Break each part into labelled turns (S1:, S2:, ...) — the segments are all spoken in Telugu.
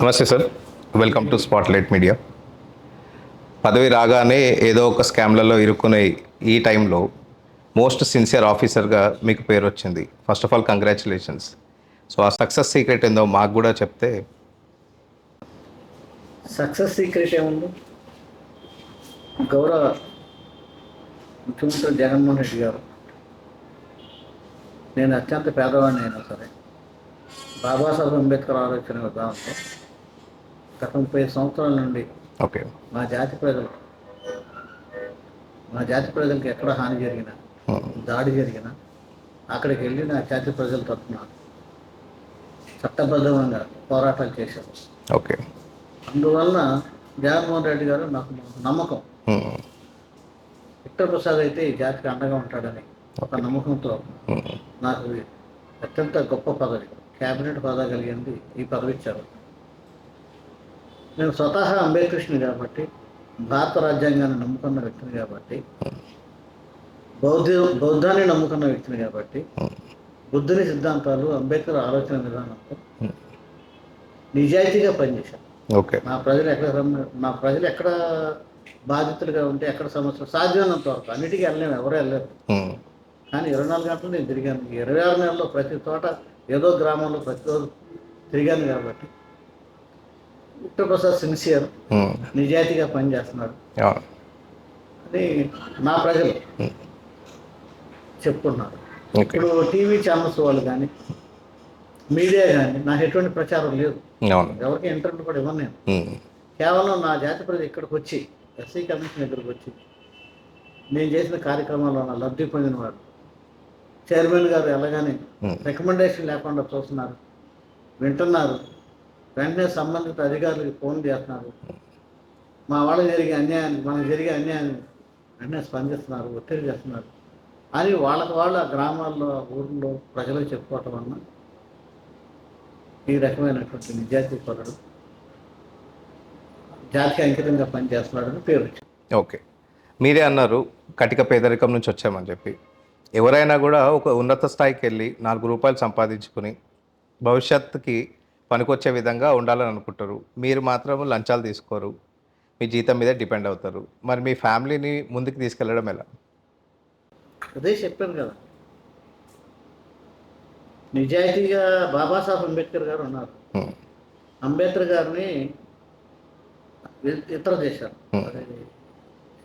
S1: నమస్తే sir, welcome to spotlight media. పదవి రాగానే ఏదో ఒక స్కామ్లలో ఇరుక్కునే ఈ టైంలో మోస్ట్ సిన్సియర్ ఆఫీసర్గా మీకు పేరు వచ్చింది. First of all congratulations. So ఆ సక్సెస్ సీక్రెట్ ఏందో మాకు కూడా చెప్తే.
S2: సక్సెస్ సీక్రెట్ ఏముంది? గౌరవ ముఖ్యమంత్రి జగన్మోహన్ రెడ్డి గారు, నేను అత్యంత పేదవాడిని అయినా సరే బాబాసాహెబ్ అంబేద్కర్ ఆలోచన విధానంతో గత 30 సంవత్సరాల నుండి
S1: ఓకే.
S2: మా జాతి ప్రజలకు ఎక్కడ హాని జరిగినా, దాడి జరిగినా అక్కడికి వెళ్ళి నా జాతి ప్రజల తరఫున చట్టబద్ధంగా పోరాటాలు చేశారు.
S1: ఓకే.
S2: అందువలన జగన్మోహన్ రెడ్డి గారు నాకు నమ్మకం. విక్టర్ ప్రసాద్ అయితే ఈ జాతికి అండగా ఉంటాడని ఒక నమ్మకంతో నాకు అత్యంత గొప్ప పదవి, క్యాబినెట్ హోదా కలిగింది, ఈ పదవి ఇచ్చారు. నేను స్వతహా అంబేద్కృష్ణి కాబట్టి, భారత రాజ్యాంగాన్ని నమ్ముకున్న వ్యక్తిని కాబట్టి, బౌద్ధాన్ని నమ్ముకున్న వ్యక్తిని కాబట్టి, బుద్ధుని సిద్ధాంతాలు, అంబేద్కర్ ఆలోచన విధానంతో నిజాయితీగా పనిచేశాను.
S1: ఓకే.
S2: నా ప్రజలు ఎక్కడ బాధితులుగా ఉంటే, ఎక్కడ సమస్యలు సాధ్యమైనంత వరకు అన్నిటికీ వెళ్ళలేము, ఎవరు వెళ్ళలేరు. కానీ 24 గంటలు నేను తిరిగాను. 26 నెలల్లో ప్రతి చోట ఏదో గ్రామంలో ప్రతిరోజు తిరిగాను కాబట్టి విక్టర్ ప్రసాద్ సిన్సియర్, నిజాయితీగా పనిచేస్తున్నాడు అని నా ప్రజలు చెప్పుకుంటున్నారు. ఇప్పుడు టీవీ ఛానల్స్ వాళ్ళు కానీ, మీడియా కానీ నాకు ఎటువంటి ప్రచారం లేదు, ఎవరికి ఇంటర్వ్యూ కూడా ఇవ్వను నేను. కేవలం నా జాతి ప్రజలు ఇక్కడికి వచ్చి, ఎస్సీ కమిషన్ దగ్గరకు వచ్చి నేను చేసిన కార్యక్రమాల్లో నా లబ్ధి పొందిన వారు, చైర్మన్ గారు వెళ్ళగానే రికమెండేషన్ లేకుండా చూస్తున్నారు, వింటున్నారు, వెంటనే సంబంధిత అధికారులకు ఫోన్ చేస్తున్నారు, మా వాళ్ళకి జరిగే అన్యాయాన్ని, మనకు జరిగే అన్యాయాన్ని వెంటనే స్పందిస్తున్నారు, ఒత్తిడి చేస్తున్నారు అని వాళ్ళు ఆ గ్రామాల్లో, ఊళ్ళో ప్రజలకు చెప్పుకోవటం వలన ఈ రకమైనటువంటి నిజాయితీ పరుడు, జాతికి అంకితంగా పనిచేస్తున్నాడని పేరు వచ్చింది.
S1: ఓకే. మీరే అన్నారు కటిక పేదరికం నుంచి వచ్చామని చెప్పి. ఎవరైనా కూడా ఒక ఉన్నత స్థాయికి వెళ్ళి 4 రూపాయలు సంపాదించుకుని భవిష్యత్తుకి పనికొచ్చే విధంగా ఉండాలని అనుకుంటారు. మీరు మాత్రం లంచాలు తీసుకోరు, మీ జీతం మీద డిపెండ్ అవుతారు. మరి మీ ఫ్యామిలీని ముందుకు తీసుకెళ్ళడం ఎలా?
S2: అదే చెప్పాను కదా, నిజాయితీగా బాబాసాహెబ్ అంబేద్కర్ గారు ఉన్నారు. అంబేద్కర్ గారిని ఇతర దేశాలు,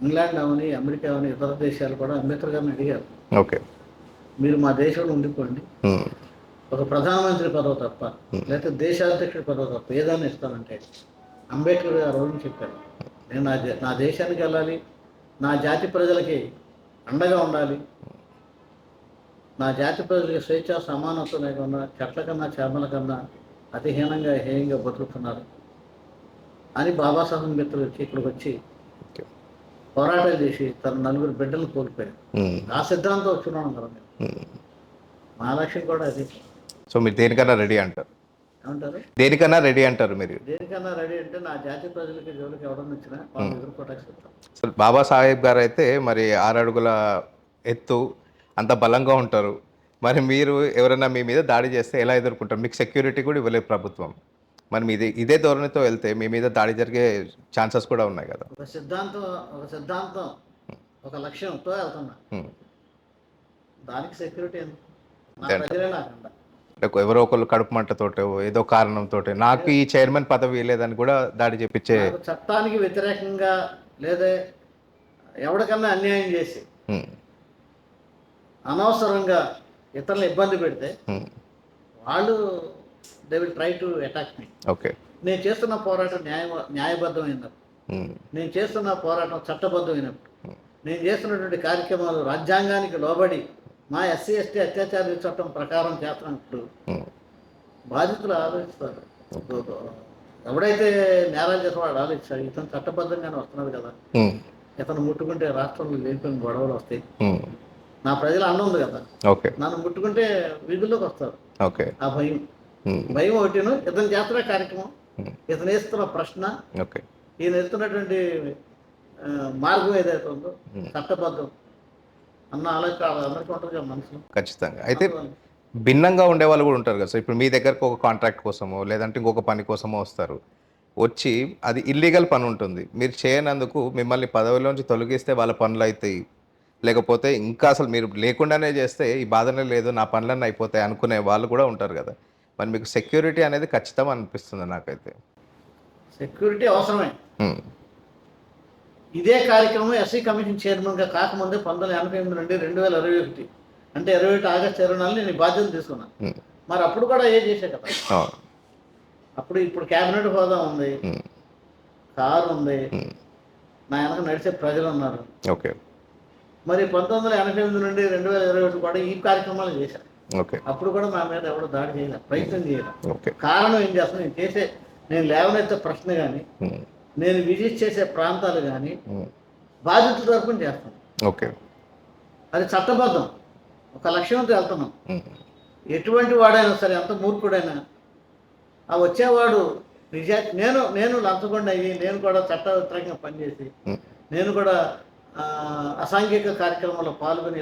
S2: ఇంగ్లాండ్ అవని, అమెరికా అవని, ఇతర దేశాలు కూడా అంబేద్కర్ గారిని అడిగారు, ఓకే మీరు మా దేశంలో ఉండిపోండి, ఒక ప్రధానమంత్రి పదవి తప్ప, లేకపోతే దేశాధ్యక్షుడి పదవి తప్ప ఏదైనా ఇస్తానంటే అంబేద్కర్ గారు రోజు చెప్పారు, నేను నా దేశానికి వెళ్ళాలి, నా జాతి ప్రజలకి అండగా ఉండాలి, నా జాతి ప్రజలకి స్వేచ్ఛ సమానత్వం లేకుండా చెట్ల కన్నా చేపల కన్నా అతిహీనంగా హేయంగా బతుకుతున్నారు అని బాబాసాహెబ్ అంబేద్కర్ వచ్చి ఇక్కడికి వచ్చి పోరాటాలు చేసి తన 4 బిడ్డలను కోల్పోయారు. ఆ సిద్ధాంతం వచ్చున్నాను కదా మేము. మా లక్ష్యం కూడా అది.
S1: సో మీరు దేనికన్నా రెడీ అంటారు?
S2: ఏమంటారు?
S1: దేనికన్నా రెడీ అంటారు మీరు?
S2: దేనికన్నా రెడీ అంటే నా జాతి ప్రజలకి జోలికి ఎవడన్నా వచ్చినా వాళ్ళు ఎదుర్కోవటానికి సిద్ధం.
S1: సో బాబాసాహెబ్ గారు అయితే మరి 6 అడుగుల ఎత్తు, అంత బలంగా ఉంటారు. మరి మీరు ఎవరైనా మీ మీద దాడి చేస్తే ఎలా ఎదుర్కొంటారు? మీకు సెక్యూరిటీ కూడా ఇవ్వలేదు ప్రభుత్వం. మరి మీది ఇదే ధోరణితో వెళ్తే మీ మీద దాడి జరిగే ఛాన్సెస్ కూడా ఉన్నాయి కదా.
S2: ఒక సిద్ధాంతం ఒక లక్ష్యంతో వెళ్తున్నా, దానికి సెక్యూరిటీ
S1: ఎవరో ఒకళ్ళు కడుపు మంటతోటో ఏదో కారణంతో నాకు ఈ చైర్మన్ పదవి లేదని కూడా దాడి చేపించే,
S2: చట్టానికి వ్యతిరేకంగా లేదా ఎవరికన్నా అన్యాయం చేసి అనవసరంగా ఇతరులను ఇబ్బంది పెడితే వాళ్ళు they will try to attack me.
S1: Okay.
S2: నేను చేస్తున్న పోరాటం న్యాయబద్ధమైనప్పుడు, నేను చేస్తున్న పోరాటం చట్టబద్ధమైనప్పుడు, నేను చేస్తున్నటువంటి కార్యక్రమాలు రాజ్యాంగానికి లోబడి మా ఎస్సీ ఎస్టీ అత్యాచార చట్టం ప్రకారం చేస్తున్నప్పుడు బాధితులు ఆలోచిస్తారు. ఎవడైతే నేరాలు చేసిన వాడు ఆలోచిస్తాడు, ఇతను చట్టబద్ధంగానే వస్తున్నాడు కదా, ఇతను ముట్టుకుంటే రాష్ట్రంలో లేనిపోయిన గొడవలు వస్తాయి, నా ప్రజల అన్నం ఉంది కదా, నన్ను ముట్టుకుంటే వీధుల్లోకి వస్తారు, ఆ భయం ఒకటిను. ఇతను చేస్తున్న కార్యక్రమం, ఇతను వేస్తున్న ప్రశ్న, ఈయన వేస్తున్నటువంటి మార్గం ఏదైతే ఉందో చట్టబద్ధం అన్న ఆలోచన అందరికీ ఉంటుంది కదా మనసులో.
S1: ఖచ్చితంగా. అయితే భిన్నంగా ఉండేవాళ్ళు కూడా ఉంటారు కదా సార్. ఇప్పుడు మీ దగ్గరకు ఒక కాంట్రాక్ట్ కోసమో, లేదంటే ఇంకొక పని కోసమో వస్తారు. వచ్చి అది ఇల్లీగల్ పని ఉంటుంది. మీరు చేయనందుకు మిమ్మల్ని పదవిలోంచి తొలగిస్తే వాళ్ళ పనులైతాయి. లేకపోతే ఇంకా అసలు మీరు లేకుండానే చేస్తే ఈ బాధనే లేదు, నా పనులన్నీ అయిపోతాయి అనుకునే వాళ్ళు కూడా ఉంటారు కదా! మరి మీకు సెక్యూరిటీ అనేది ఖచ్చితం అనిపిస్తుంది నాకైతే.
S2: సెక్యూరిటీ అవసరమే.
S1: హ్మ్.
S2: ఇదే కార్యక్రమం ఎస్సీ కమిషన్ చైర్మన్గా కాకముందే 1988 నుండి 2021 అంటే 21 ఆగస్టు 24 నేను ఈ బాధ్యతలు తీసుకున్నాను.
S1: హ్మ్.
S2: మరి అప్పుడు కూడా చేసే కదా.
S1: అవును.
S2: ఇప్పుడు క్యాబినెట్ హోదా ఉంది,
S1: హ్మ్.
S2: కారు ఉంది,
S1: హ్మ్.
S2: నా వెనక నడిచే ప్రజలు ఉన్నారు.
S1: ఓకే.
S2: మరి 1988 నుండి 2021 కూడా ఈ కార్యక్రమాలు చేశాను.
S1: ఓకే.
S2: అప్పుడు కూడా నా మీద ఎవరు దాడి చేయలేదు, ప్రయత్నం చేయలేదు.
S1: ఓకే.
S2: కారణం ఏం చేస్తాను, నేను లేవనెత్తే ప్రశ్న కానీ,
S1: హ్మ్.
S2: నేను విజిట్ చేసే ప్రాంతాలు కానీ
S1: హ్మ్.
S2: బాధితుల తరపున చేస్తాను.
S1: ఓకే.
S2: అది చట్టబద్ధం. ఒక లక్ష్యంతో వెళ్తున్నాం.
S1: హ్మ్.
S2: ఎటువంటి వాడైనా సరే, ఎంత మూర్ఖుడైనా ఆ వచ్చేవాడు నేను లంచగొండ అయ్యి, నేను కూడా చట్ట వ్యతిరేకంగా పనిచేసి,
S1: హ్మ్.
S2: నేను కూడా అసాంఘిక కార్యక్రమంలో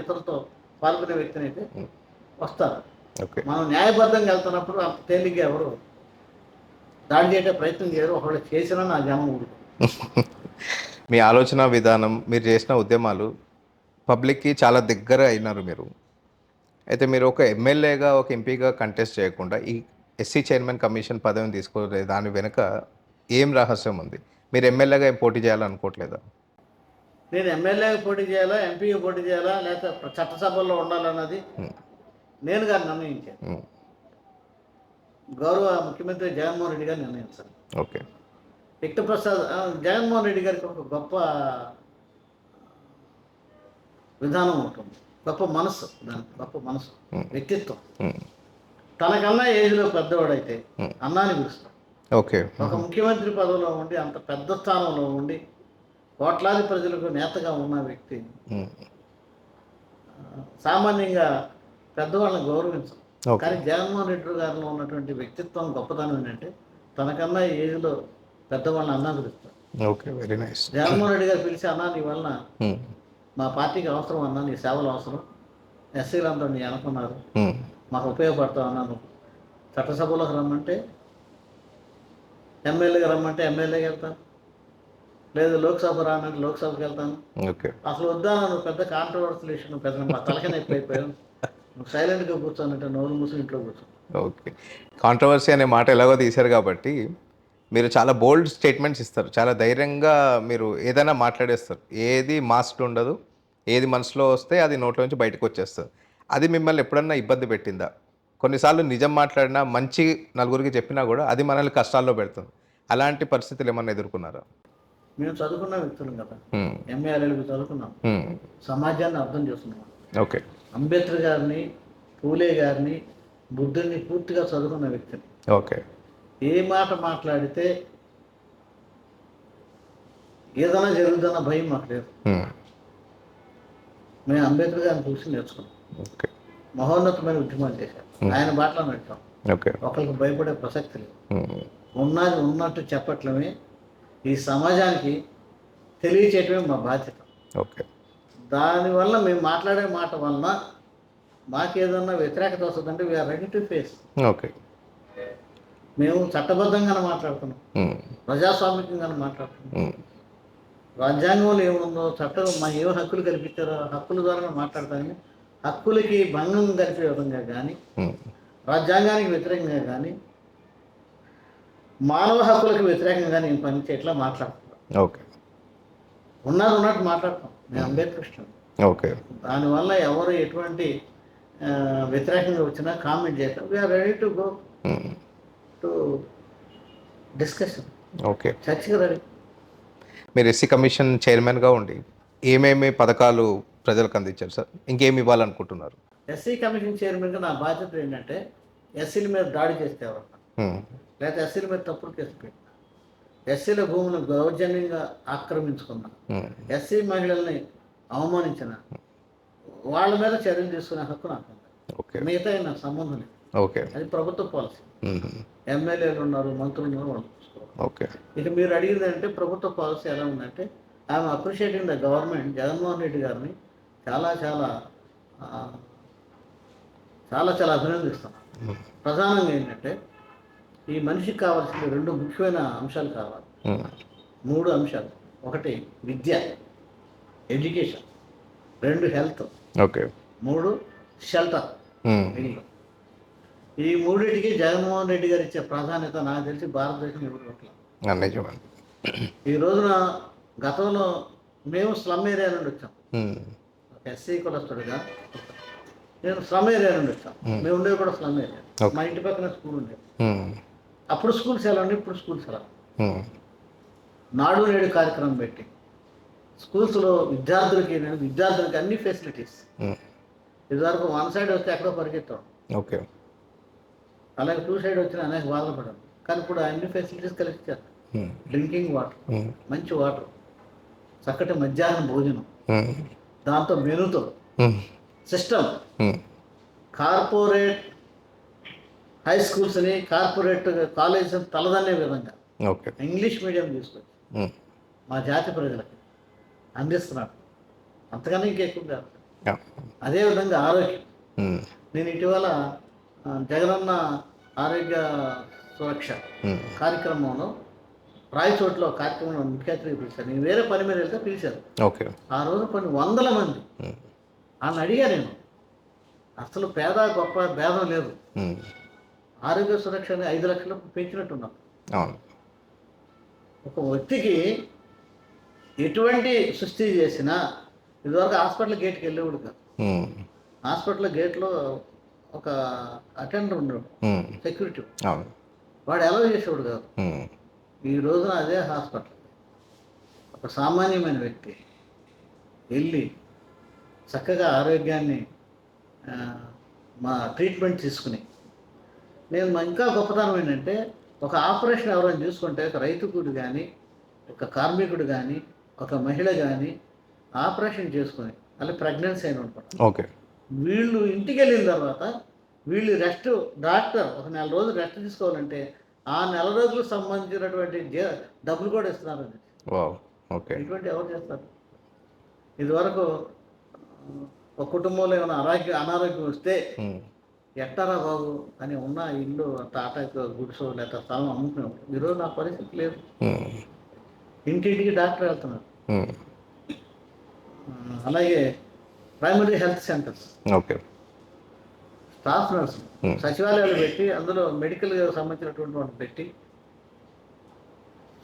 S2: ఇతరులతో పాల్గొనే వ్యక్తిని అయితే
S1: హ్మ్.
S2: వస్తారు.
S1: ఓకే.
S2: మనం న్యాయబద్ధంగా వెళ్తున్నప్పుడు అంత తేలిగ్గా ఎవరు దాడి చేయడం ప్రయత్నం చేయరు. ఒకవేళ చేసినా నా జనం ఊరుకోరు.
S1: మీ ఆలోచన విధానం, మీరు చేసిన ఉద్యమాలు పబ్లిక్‌కి చాలా దగ్గర అయినారు మీరు. అయితే మీరు ఒక ఎమ్మెల్యేగా, ఒక ఎంపీగా కంటెస్ట్ చేయకుండా ఈ ఎస్సీ చైర్మన్ కమిషన్ పదవిని తీసుకోలే దాని వెనుక ఏం రహస్యం ఉంది? మీరు ఎమ్మెల్యేగా ఏం పోటీ చేయాలనుకోవట్లేదా?
S2: నేను ఎమ్మెల్యేగా పోటీ చేయాలా, ఎంపీగా పోటీ చేయాలా, లేకపోతే చట్టసభల్లో ఉండాలన్నది
S1: హ్మ్.
S2: నేను గారు నిర్ణయించాను.
S1: హ్మ్.
S2: గౌరవ ముఖ్యమంత్రి జగన్మోహన్ రెడ్డి గారు నిర్ణయించారు.
S1: ఓకే.
S2: విక్టప్రసాద్ జగన్మోహన్ రెడ్డి గారికి ఒక గొప్ప విధానం ఉంటుంది, గొప్ప మనస్సు, దానికి గొప్ప మనస్సు,
S1: హ్మ్.
S2: వ్యక్తిత్వం.
S1: హ్మ్.
S2: తనకన్నా ఏజ్లో పెద్దవాడైతే
S1: హ్మ్.
S2: అన్నాని పిలుస్తాడు.
S1: ఓకే.
S2: ఒక ముఖ్యమంత్రి పదవిలో ఉండి, అంత పెద్ద స్థానంలో ఉండి, కోట్లాది ప్రజలకు నేతగా ఉన్న వ్యక్తి
S1: హ్మ్.
S2: సామాన్యంగా పెద్దవాళ్ళని గౌరవించం.
S1: ఓకే.
S2: కానీ జగన్మోహన్ రెడ్డి గారిలో ఉన్నటువంటి వ్యక్తిత్వం గొప్పతనం ఏంటంటే, తనకన్నా ఏజ్లో పెద్దవాళ్ళని అన్నా పిలుస్తాడు.
S1: Okay. Very nice.
S2: Jaganmohan Reddy గారు పిలిచి, అన్నా నీ వలన
S1: హ్మ్.
S2: మా పార్టీకి అవసరం అన్నా, నీ సేవలు అవసరం, ఎస్సీలందరూ నీ అనుకున్నారు,
S1: హ్మ్.
S2: మాకు ఉపయోగపడతావు అన్నాను. చట్టసభలోకి రమ్మంటే ఎమ్మెల్యేగా రమ్మంటే ఎమ్మెల్యేకి వెళ్తాను, లేదు లోక్సభ రానంటే లోక్సభకి వెళ్తాను.
S1: ఓకే.
S2: అసలు వద్దా, నువ్వు పెద్ద కాంట్రవర్సల్ ఇష్యూ, నువ్వు పెద్ద మా తలకి నొప్పి అయిపోయావు, నువ్వు సైలెంట్గా కూర్చోనంటే నోరు మూసి ఇంట్లో కూర్చో.
S1: ఓకే. కాంట్రోవర్సీ అనే మాట ఎలాగో తీశారు కాబట్టి, మీరు చాలా బోల్డ్ స్టేట్మెంట్స్ ఇస్తారు. చాలా ధైర్యంగా మీరు ఏదైనా మాట్లాడేస్తారు. ఏది మాస్క్ ఉండదు. ఏది మనసులో వస్తే అది నోట్లోంచి బయటకొచ్చేస్తది. అది మిమ్మల్ని ఎప్పుడన్నా ఇబ్బంది పెట్టిందా? కొన్నిసార్లు నిజం మాట్లాడినా, మంచి నలుగురికి చెప్పినా గూడా అది మనల్ని కష్టాల్లో పెడుతుంది. అలాంటి పరిస్థితులు ఏమన్నా ఎదుర్కొన్నారా?
S2: మేము చదువుకున్న వ్యక్తులం కదా,
S1: హ్మ్.
S2: ఎంఏఎల్ఎల్బి చదువుకున్నాం,
S1: హ్మ్.
S2: సమాజాన్ని అర్థం చేస్తున్నాం.
S1: ఓకే.
S2: అంబేద్కర్ గారిని, పూలే గారిని, బుద్ధుడిని పూర్తిగా చదువుకున్న వ్యక్తిని.
S1: ఓకే.
S2: ఏ మాట మాట్లాడితే ఏదైనా జరుగుతున్న భయం మాకు లేదు.
S1: హ్మ్.
S2: మేము అంబేద్కర్ గారిని చూసి నేర్చుకున్నాం.
S1: ఓకే.
S2: మహోన్నతమైన ఉద్యమాలు చేశారు, ఆయన బాటలో నడిచాం.
S1: ఓకే.
S2: ఒకరికి భయపడే ప్రసక్తి లేదు.
S1: హ్మ్.
S2: ఉన్నది ఉన్నట్టు చెప్పట్లమే ఈ సమాజానికి తెలియచేయటమే మా బాధ్యత.
S1: ఓకే.
S2: దానివల్ల మేము మాట్లాడే మాట వలన మాకేదన్నా వ్యతిరేకత వస్తుందంటే we are ready to face.
S1: Okay.
S2: మేము చట్టబద్ధంగానే మాట్లాడుతున్నాం,
S1: హ్మ్.
S2: ప్రజాస్వామికంగానే మాట్లాడుతున్నాం.
S1: హ్మ్.
S2: రాజ్యాంగంలో ఏముందో, చట్టం మా ఏం హక్కులు కల్పించారో హక్కుల ద్వారా మాట్లాడతామని, హక్కులకి భంగం కలిపే విధంగా కానీ,
S1: హ్మ్.
S2: రాజ్యాంగానికి వ్యతిరేకంగా కానీ, మానవ హక్కులకు వ్యతిరేకంగా నేను పని చేయట్లా మాట్లాడుతున్నాం.
S1: ఓకే.
S2: ఉన్నట్టు మాట్లాడతాం. నేను అంబేద్కర్.
S1: ఓకే.
S2: దానివల్ల ఎవరు ఎటువంటి వ్యతిరేకంగా వచ్చినా కామెంట్ చేస్తాం. వీఆర్ రెడీ టు గో
S1: హ్మ్.
S2: To discussion.
S1: ఓకే.
S2: చర్చకి రెడీ.
S1: మీరు ఎస్సీ కమిషన్ చైర్మన్‌గా ఉండి ఏమేమి పథకాలు ప్రజలకు అందించారు సార్? ఇంకేమి ఇవ్వాలనుకుంటున్నారు?
S2: ఎస్సీ కమిషన్ చైర్మన్గా నా బాధ్యత ఏంటంటే, ఎస్సీల మీద దాడి చేస్తే ఎవరన్నా,
S1: హ్మ్.
S2: లేకపోతే ఎస్సీల మీద తప్పుడు కేసు పెట్టిన, ఎస్సీల భూములను దౌర్జన్యంగా ఆక్రమించుకున్న,
S1: హ్మ్.
S2: ఎస్సీ మహిళల్ని అవమానించిన వాళ్ళ మీద చర్యలు తీసుకునే హక్కు నాకు ఉంది.
S1: ఓకే.
S2: మిగతా నాకు సంబంధం లేదు.
S1: ఓకే.
S2: అది ప్రభుత్వ పాలసీ.
S1: హుహు.
S2: ఎమ్మెల్యేలు ఉన్నారు, మంత్రులు ఉన్నారు, వాళ్ళు చూసుకోవాలి.
S1: ఓకే.
S2: ఇక మీరు అడిగింది అంటే ప్రభుత్వ పాలసీ ఎలా ఉందంటే, I'm appreciating the government, Jaganmohan Reddy గారిని చాలా చాలా చాలా చాలా అభినందిస్తాం. ప్రధానంగా ఏంటంటే ఈ మనిషికి కావాల్సిన 2 ముఖ్యమైన అంశాలు కావాలి. 3 అంశాలు. 1 విద్య, ఎడ్యుకేషన్. 2 హెల్త్.
S1: ఓకే.
S2: 3 షెల్టర్. ఇల్లు. ఈ మూడింటికి జగన్మోహన్ రెడ్డి గారు ఇచ్చే ప్రాధాన్యత నాకు తెలిసి భారతదేశం ఎవరు ఇవ్వట్లేదు.
S1: నిజమండి.
S2: ఈ రోజున గతంలో మేము స్లమ్ ఏరియా నుండి వచ్చాం. ఒక ఎస్సీ కులస్తుడిగా నేను స్లమ్ ఏరియా నుండి వచ్చాం. మేము ఉండేది కూడా స్లమ్ ఏరియా. మా ఇంటి పక్కన స్కూల్ ఉండేది. అప్పుడు స్కూల్స్ ఎలా ఉండి ఇప్పుడు స్కూల్స్ ఎలా. నాడు నేడు కార్యక్రమం పెట్టి స్కూల్స్లో విద్యార్థులకి అన్ని ఫెసిలిటీస్. ఇదివరకు 1 సైడ్ వస్తే ఎక్కడో పరిగెత్తాం.
S1: ఓకే.
S2: అలాగే 2 సైడ్ వచ్చిన అనేక బాధలు పడ్డాం. కానీ ఇప్పుడు అన్ని ఫెసిలిటీస్ కలిసి ఇచ్చారు. డ్రింకింగ్ వాటర్, మంచి వాటర్, చక్కటి మధ్యాహ్నం భోజనం, దాంతో మెనుతో సిస్టమ్. కార్పొరేట్ హై స్కూల్స్ని కార్పొరేట్ కాలేజెస్ తలదన్నే విధంగా ఇంగ్లీష్ మీడియం తీసుకొచ్చి మా జాతి ప్రజలకి అందిస్తున్నాడు. అంతకన్నా ఇంకెక్కువ కాదు. అదేవిధంగా ఆరోగ్యం. నేను ఇటీవల జగనన్న ఆరోగ్య సురక్ష కార్యక్రమంలో రాయచోట్లో కార్యక్రమంలో ముఖ్య అతిథిగా పిలిచాను. నేను వేరే పని మీద వెళ్తే పిలిచారు. ఆ రోజు కొన్ని 100 మంది. ఆయన అడిగా నేను, అసలు పేద గొప్ప భేదం లేదు. ఆరోగ్య సురక్షని 5 లక్షలకు పెంచినట్టున్నాం. ఒక వ్యక్తికి ఎటువంటి సృష్టి చేసినా ఇదివరకు హాస్పిటల్ గేట్కి వెళ్ళేవాడు కాదు. హాస్పిటల్ గేట్లో ఒక అటెండర్ ఉన్నాడు, సెక్యూరిటీ. వాడు ఎలా చేసేవాడు కాదు. ఈ రోజున అదే హాస్పిటల్ ఒక సామాన్యమైన వ్యక్తి వెళ్ళి చక్కగా ఆరోగ్యాన్ని మా ట్రీట్మెంట్ తీసుకుని. నేను ఇంకా గొప్పతనం ఏంటంటే ఒక ఆపరేషన్ ఎవరైనా చూసుకుంటే ఒక రైతుకుడు కానీ ఒక కార్మికుడు కానీ ఒక మహిళ కానీ ఆపరేషన్ చేసుకుని అలా ప్రెగ్నెన్సీ అయిన అనుకుంటా, వీళ్ళు ఇంటికి వెళ్ళిన తర్వాత వీళ్ళు రెస్ట్, డాక్టర్ ఒక 4 రోజులు రెస్ట్ తీసుకోవాలంటే ఆ 4 రోజులకు సంబంధించినటువంటి డబ్బులు కూడా ఇస్తున్నారండి. ఇటువంటి ఎవరు చేస్తారు? ఇదివరకు ఒక కుటుంబంలో ఏమైనా అనారోగ్యం వస్తే ఎట్టారా బాబు అని ఉన్న ఇల్లు టాటా గుడ్స్ లేదా స్థలం అమ్ముకున్నాం. ఈరోజు నా పరిస్థితి లేదు. ఇంటింటికి డాక్టర్ వెళ్తున్నారు. అలాగే primary health centres, staff nurse, సచివాలయాలు పెట్టి అందులో మెడికల్ సంబంధించినటువంటి వాళ్ళు పెట్టి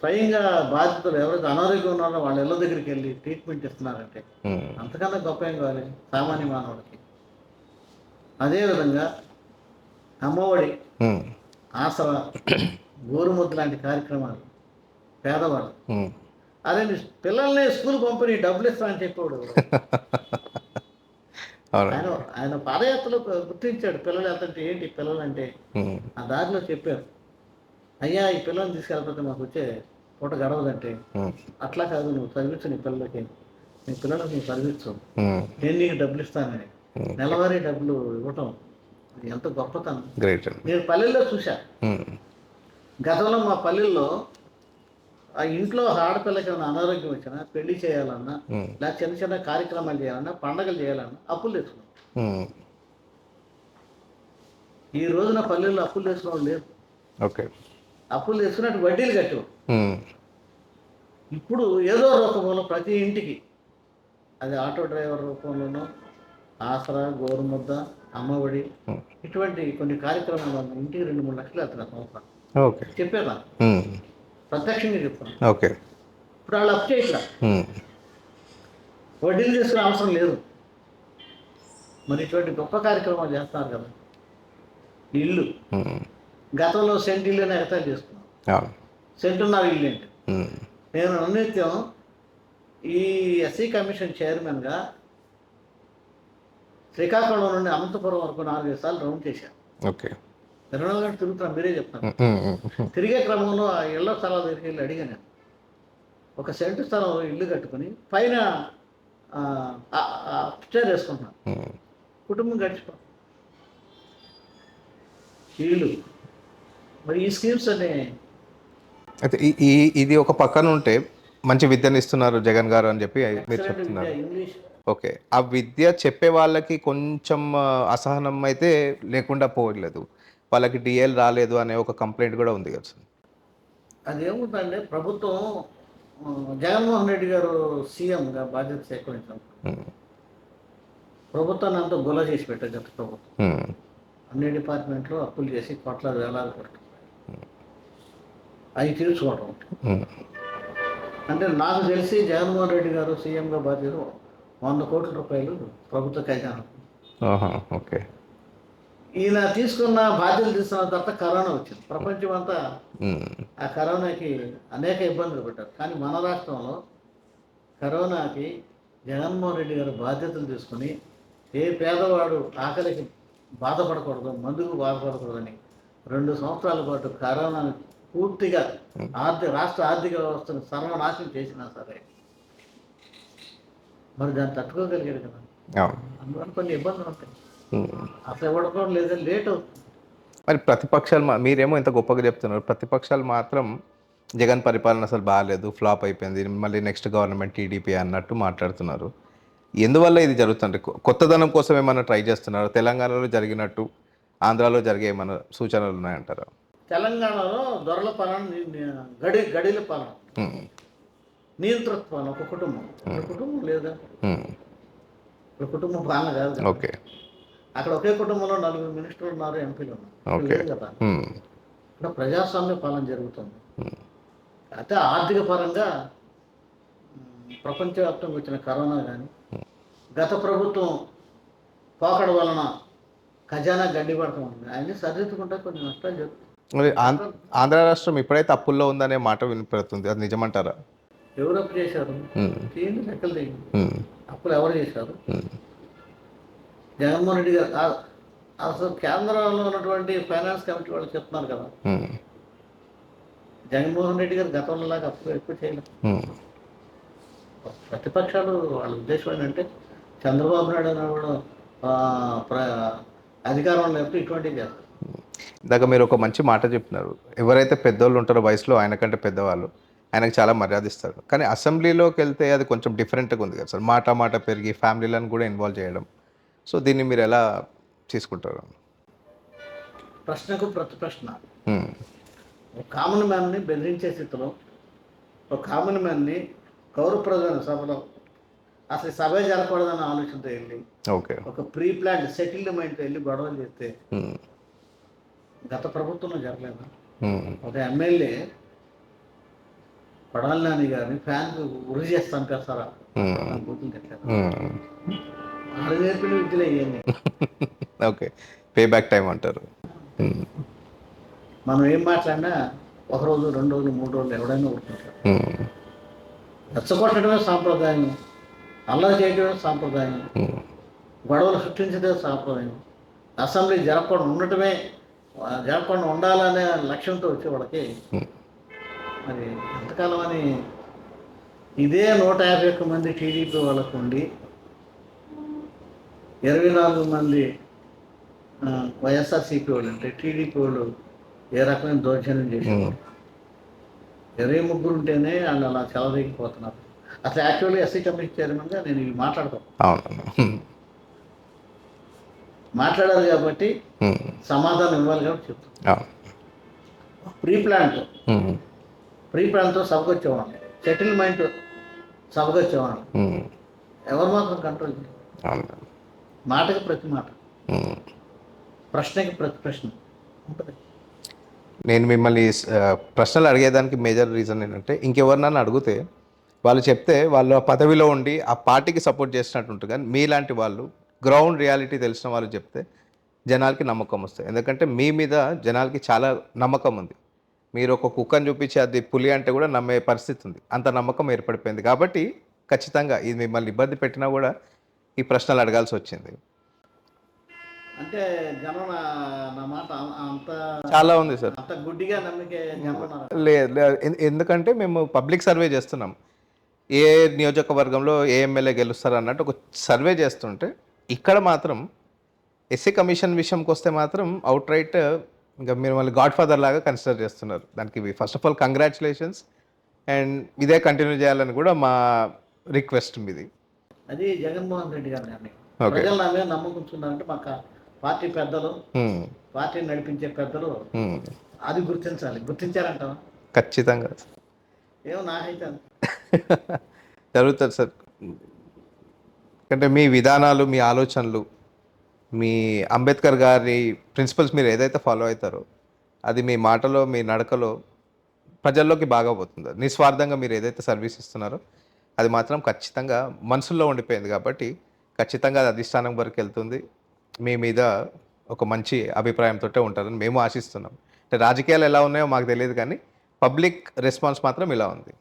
S2: స్వయంగా బాధితులు ఎవరైతే అనారోగ్యం ఉన్నారో వాళ్ళ ఇళ్ళ దగ్గరికి వెళ్ళి ట్రీట్మెంట్ ఇస్తున్నారంటే అంతకన్నా గొప్ప ఏం కావాలి సామాన్య మానవుడికి. అదేవిధంగా అమ్మఒడి, ఆసరా, గోరుముద్ద లాంటి కార్యక్రమాలు పేదవాళ్ళు. అదే పిల్లల్ని స్కూల్ పంపిణీ డబ్బులు ఇస్తామని చెప్పాడు. ఆయన పాదయాత్రలో గుర్తించాడు పిల్లలు వెళ్తుంటే ఏంటి పిల్లలు అంటే. ఆ దారిలో చెప్పారు, అయ్యా ఈ పిల్లల్ని తీసుకెళ్ళకపోతే మాకు వచ్చే పూట గడవదంటే. అట్లా కాదు, నువ్వు చదివించు నీ పిల్లలకి, నీ పిల్లలకు నువ్వు చదివించు, నేను నీకు డబ్బులు ఇస్తానని నెలవారీ డబ్బులు ఇవ్వటం ఎంత గొప్పతనం. నేను పల్లెల్లో చూశా. గతంలో మా పల్లెల్లో ఆ ఇంట్లో ఆడపిల్లకి ఏమైనా అనారోగ్యం వచ్చినా, పెళ్లి చేయాలన్నా, లేదా చిన్న చిన్న కార్యక్రమాలు చేయాలన్నా, పండగలు చేయాలన్నా అప్పులు తెచ్చుకున్నాం. ఈ రోజున పల్లెల్లో అప్పులు తెచ్చిన వాళ్ళు లేరు. అప్పులు తెచ్చుకున్నట్టు వడ్డీలు కట్టేవారు. ఇప్పుడు ఏదో రూపంలో ప్రతి ఇంటికి, అది ఆటో డ్రైవర్ రూపంలోనో, ఆసరా, గోరుముద్ద, అమ్మఒడి, ఇటువంటి కొన్ని కార్యక్రమాలు ఇంటికి 2-3 లక్షలు వెళ్తున్నారు సంవత్సరం. చెప్పారా? ప్రత్యక్షంగా చెప్తాను. ఇప్పుడు వాళ్ళు అప్పు చేయట్లా, వడ్డీలు తీసుకునే అవసరం లేదు. మరి ఇటువంటి గొప్ప కార్యక్రమాలు చేస్తున్నారు కదా. ఇల్లు గతంలో సెంట్ ఇల్లు ఎగతాలు చేసుకున్నాం. సెంటున్నర ఇల్లు ఏంటి? నేను అనిత్యం ఈ ఎస్సీ కమిషన్ చైర్మన్గా శ్రీకాకుళం నుండి అనంతపురం వరకు 4-5 సార్లు రౌండ్ చేశాను. 24 గంటలు తిరుగుతున్నాను, మీరే చెప్తాను. తిరిగే క్రమంలో ఆ ఇళ్ల స్థలాల దగ్గరికి వెళ్ళి అడిగా నేను. 1 సెంటు స్థలం ఇల్లు కట్టుకుని పైన అప్స్టైర్ వేసుకుంటున్నాను. కుటుంబం గడిచిపో ఇల్లు. మరి ఈ స్కీమ్స్ అనే
S1: అయితే ఇది ఒక పక్కన ఉంటే మంచి విద్యను ఇస్తున్నారు జగన్ గారు అని చెప్పి మీరు చెప్తున్నారు.
S2: English
S1: okay. ఆ విద్య చెప్పే వాళ్ళకి కొంచెం అసహనం అయితే లేకుండా పోలేదు. వాళ్ళకి డీఎల్ రాలేదు అనే ఒక కంప్లెయింట్ గూడా ఉంది గదా సార్.
S2: అదేముందంటే ప్రభుత్వం జగన్మోహన్ రెడ్డి గారు సీఎంగా బాధ్యత స్వీకరించారు.
S1: హ్మ్.
S2: ప్రభుత్వాన్ని అంతా గుల్ల చేసి పెట్టారు గత ప్రభుత్వం.
S1: హ్మ్.
S2: అన్ని డిపార్ట్మెంట్లో అప్పులు చేసి కోట్లాది వేలాది కోట్లు అవి తీర్చుకోవడం.
S1: హ్మ్.
S2: అంటే నాకు తెలిసి జగన్మోహన్ రెడ్డి గారు సీఎంగా బాధ్యత 100 కోట్ల రూపాయలు ప్రభుత్వ ఖజానా.
S1: ఆహా! ఓకే.
S2: ఈయన తీసుకున్న బాధ్యతలు తీసుకున్న తర్వాత కరోనా వచ్చింది. ప్రపంచం అంతా
S1: హ్మ్.
S2: ఆ కరోనాకి అనేక ఇబ్బందులు పడ్డారు. కానీ మన రాష్ట్రంలో కరోనాకి జగన్మోహన్ రెడ్డి గారు బాధ్యతలు తీసుకుని ఏ పేదవాడు ఆకలికి బాధపడకూడదు, మందుకు బాధపడకూడదని 2 సంవత్సరాల పాటు కరోనాను పూర్తిగా రాష్ట్ర ఆర్థిక వ్యవస్థను సర్వనాశనం చేసినా సరే మరి దాన్ని తట్టుకోగలిగాడు కదా.
S1: అవును.
S2: అందువల్ల కొన్ని ఇబ్బందులు ఉంటాయి.
S1: హ్మ్.
S2: అసలు ఇవ్వడం లేదా లేట్ అవుతుంది.
S1: మరి ప్రతిపక్షాలు మీరేమో ఇంత గొప్పగా చెప్తున్నారు. ప్రతిపక్షాలు మాత్రం జగన్ పరిపాలన అసలు బాలేదు. ఫ్లాప్ అయిపోయింది. మళ్ళీ నెక్స్ట్ గవర్నమెంట్ టీడీపీ అన్నట్టు మాట్లాడుతున్నారు. ఎందువల్ల ఇది జరుగుతుంది? కొత్తదనం కోసం ఏమన్నా ట్రై చేస్తున్నారా? తెలంగాణలో జరిగినట్టు ఆంధ్రాలో జరిగే ఏమన్నా సూచనలు ఉన్నాయంటారా?
S2: తెలంగాణలో దొరల పాలన, గడిల పాలన,
S1: హ్మ్.
S2: నియంతృత్వ పాలన ఒక కుటుంబం. ఒక కుటుంబం లేదా
S1: హ్మ్.
S2: ఒక కుటుంబం పాలన కాదు కదా.
S1: ఓకే.
S2: అక్కడ ఒకే కుటుంబంలో 4 మినిస్టర్లు ఉన్నారు, ఎంపీలు ఉన్నారు. ఇక్కడ
S1: ఓకే.
S2: లేదు కదా.
S1: హ్మ్.
S2: ఇక్కడ ప్రజాస్వామ్య పాలన జరుగుతుంది.
S1: హ్మ్.
S2: అయితే ఆర్థిక పరంగా ప్రపంచవ్యాప్తంగా వచ్చిన కరోనా కానీ గత ప్రభుత్వం పోకడ వలన ఖజానా గడ్డి పడుతూ ఉంది. అన్నీ సరిదిద్దుకుంటే కొన్ని నష్టాలు జరుగుతాయి.
S1: మరి ఆంధ్ర రాష్ట్రం ఇప్పుడైతే అప్పుల్లో ఉందనే మాట వినపడుతుంది. అది నిజమంటారా?
S2: ఎవరు అప్పు చేశారు?
S1: హ్మ్.
S2: తీయండి, లెక్కలు తీయండి.
S1: హ్మ్.
S2: అప్పులు ఎవరు చేశారు?
S1: హ్మ్.
S2: జగన్మోహన్ రెడ్డి గారు అసలు కేంద్రంలో ఉన్నటువంటి ఫైనాన్స్ కమిటీ వాళ్ళు చెప్తున్నారు కదా,
S1: హ్మ్.
S2: జగన్మోహన్ రెడ్డి గారు గతంలో లాగా అప్పులు ఎక్కువ చేయలేదు.
S1: హ్మ్.
S2: ప్రతిపక్షాలు వాళ్ళ ఉద్దేశం ఏంటంటే చంద్రబాబు నాయుడు అనేవాడు అధికారంలో లేకపోతే ఇటువంటివి చేస్తారు.
S1: ఇందాక మీరు ఒక మంచి మాట చెప్పినారు. ఎవరైతే పెద్దోళ్ళు ఉంటారో వయసులో ఆయనకంటే పెద్దవాళ్ళు, ఆయనకు చాలా మర్యాద ఇస్తారు. కానీ అసెంబ్లీలోకి వెళ్తే అది కొంచెం డిఫరెంట్‌గా ఉంది కదా సార్. మాట మాట పెరిగి ఫ్యామిలీలను కూడా ఇన్వాల్వ్ చేయడం. సో, దీన్ని మీరు ఎలా తీసుకుంటారు?
S2: ప్రశ్నకు ప్రతి ప్రశ్న.
S1: హ్మ్.
S2: ఒక కామన్ మ్యాన్ని బెదిరించే స్థితిలో ఒక కామన్ మ్యాన్ని గౌరవప్రదమైన సభలో అసలు సభ జరగకూడదన్న ఆలోచనతో వెళ్ళి
S1: ఓకే.
S2: ఒక ప్రీ ప్లాన్ సెటిల్మెంట్ వెళ్ళి గొడవలు చేస్తే
S1: హ్మ్.
S2: గత ప్రభుత్వంలో జరగలేదు.
S1: హ్మ్.
S2: ఒక ఎమ్మెల్యే కొడాలి నాని గారిని ఫ్యాన్కు ఉరి చేసి చంపేస్తారా?
S1: హ్మ్.
S2: బూతులు తిట్టారు.
S1: హ్మ్.
S2: వాళ్ళు నేర్పిన విద్యలే ఇవన్నీ.
S1: ఓకే. పే బ్యాక్ టైమ్ అంటారు. హ్మ్.
S2: మనం ఏం మాట్లాడినా 1 రోజు, 2 రోజులు, 3 రోజులు ఎవడైనా ఊరుకుంటారు.
S1: హ్మ్.
S2: రెచ్చగొట్టడమే సాంప్రదాయం, అల్లరి చేయడమే సాంప్రదాయం,
S1: హ్మ్.
S2: గొడవలు సృష్టించడమే సాంప్రదాయం, అసెంబ్లీ జరగకుండా ఉండాలనే లక్ష్యంతో వచ్చేవాళ్ళకి
S1: హ్మ్.
S2: మరి ఎంతకాలం అని ఇదే 151 మంది టీడీపీ వాళ్ళకు ఉండి 24 మంది వైఎస్ఆర్సీపీ వాళ్ళు అంటే టీడీపీ వాళ్ళు ఏ రకమైన దౌర్జన్యం చేసేవారు. 23 ఉంటేనే వాళ్ళు అలా చెలరేగిపోతున్నారు. అసలు యాక్చువల్లీ ఎస్సీ కమిషన్ చైర్మన్గా నేను ఇవి మాట్లాడతాను.
S1: అవును. హ్మ్.
S2: మాట్లాడాలి కాబట్టి
S1: హ్మ్.
S2: సమాధానం ఇవ్వాలి కాబట్టి చెప్తాను.
S1: అవును. హ్మ్.
S2: ప్రీ ప్లాన్తో సభకు వచ్చేవాళ్ళం, సెటిల్మెంట్ సభకు వచ్చేవాళ్ళం.
S1: హ్మ్.
S2: ఎవరు మాత్రం కంట్రోల్ చేయాలి.
S1: అవును.
S2: మాటకి ప్రతి మాట,
S1: హ్మ్.
S2: ప్రశ్నకి ప్రతి ప్రశ్న ఉంటుంది.
S1: నేను మిమ్మల్ని ప్రశ్నలు అడిగేదానికి మేజర్ రీజన్ ఏంటంటే, ఇంకెవరినన్నా అడిగితే వాళ్ళు చెప్తే వాళ్ళు ఆ పదవిలో ఉండి ఆ పార్టీకి సపోర్ట్ చేసినట్టు ఉంటుంది. కానీ మీలాంటి వాళ్ళు గ్రౌండ్ రియాలిటీ తెలిసిన వాళ్ళు చెప్తే జనాలకి నమ్మకం వస్తాయి. ఎందుకంటే మీ మీద జనాలకి చాలా నమ్మకం ఉంది. మీరు ఒక కుక్కని చూపించి అది పులి అంటే కూడా నమ్మే పరిస్థితి ఉంది. అంత నమ్మకం ఏర్పడిపోయింది. కాబట్టి ఖచ్చితంగా ఇది మిమ్మల్ని ఇబ్బంది పెట్టినా కూడా ఈ ప్రశ్నలు అడగాల్సి వచ్చింది.
S2: అంటే జనం నా మాట అంత
S1: చాలా ఉంది సార్.
S2: అంత గుడ్డిగా నమ్మికే జనం ఉన్నారు.
S1: లేదు లేదు. ఎందుకంటే మేము పబ్లిక్ సర్వే చేస్తున్నాం. ఏ నియోజకవర్గంలో ఏ ఎమ్మెల్యే గెలుస్తారు అన్నట్టు ఒక సర్వే చేస్తుంటే ఇక్కడ మాత్రం ఎస్సీ కమిషన్ విషయంకి వస్తే మాత్రం అవుట్ రైట్ ఇంకా మీరు మళ్ళీ గాడ్ ఫాదర్ లాగా కన్సిడర్ చేస్తున్నారు. దానికి first of all congratulations and ఇదే కంటిన్యూ చేయాలని కూడా మా రిక్వెస్ట్ మీది.
S2: అది జగన్మోహన్ రెడ్డి గారు నిర్ణయం.
S1: ఓకే.
S2: ప్రజలు నా మీద నమ్మకుంటున్నారంటే మా పార్టీ పెద్దలు, పార్టీని నడిపించే పెద్దలు అది గుర్తించాలి. గుర్తించారంటావా?
S1: ఖచ్చితంగా
S2: ఏమో నాకైతే
S1: జరుగుతుంది సార్. అంటే మీ విధానాలు, మీ ఆలోచనలు, మీ అంబేద్కర్ గారి ప్రిన్సిపల్స్ మీరు ఏదైతే ఫాలో అవుతారో అది మీ మాటలో, మీ నడకలో ప్రజల్లోకి బాగా పోతుంది. నిస్వార్థంగా మీరు ఏదైతే సర్వీస్ ఇస్తున్నారో అది మాత్రం ఖచ్చితంగా మనసుల్లో ఉండిపోయింది కాబట్టి ఖచ్చితంగా అది అధిష్టానం వరకు వెళ్తుంది. మీ మీద ఒక మంచి అభిప్రాయంతో ఉంటారని మేము ఆశిస్తున్నాం. అంటే రాజకీయాలు ఎలా ఉన్నాయో మాకు తెలియదు కానీ పబ్లిక్ రెస్పాన్స్ మాత్రం ఇలా ఉంది.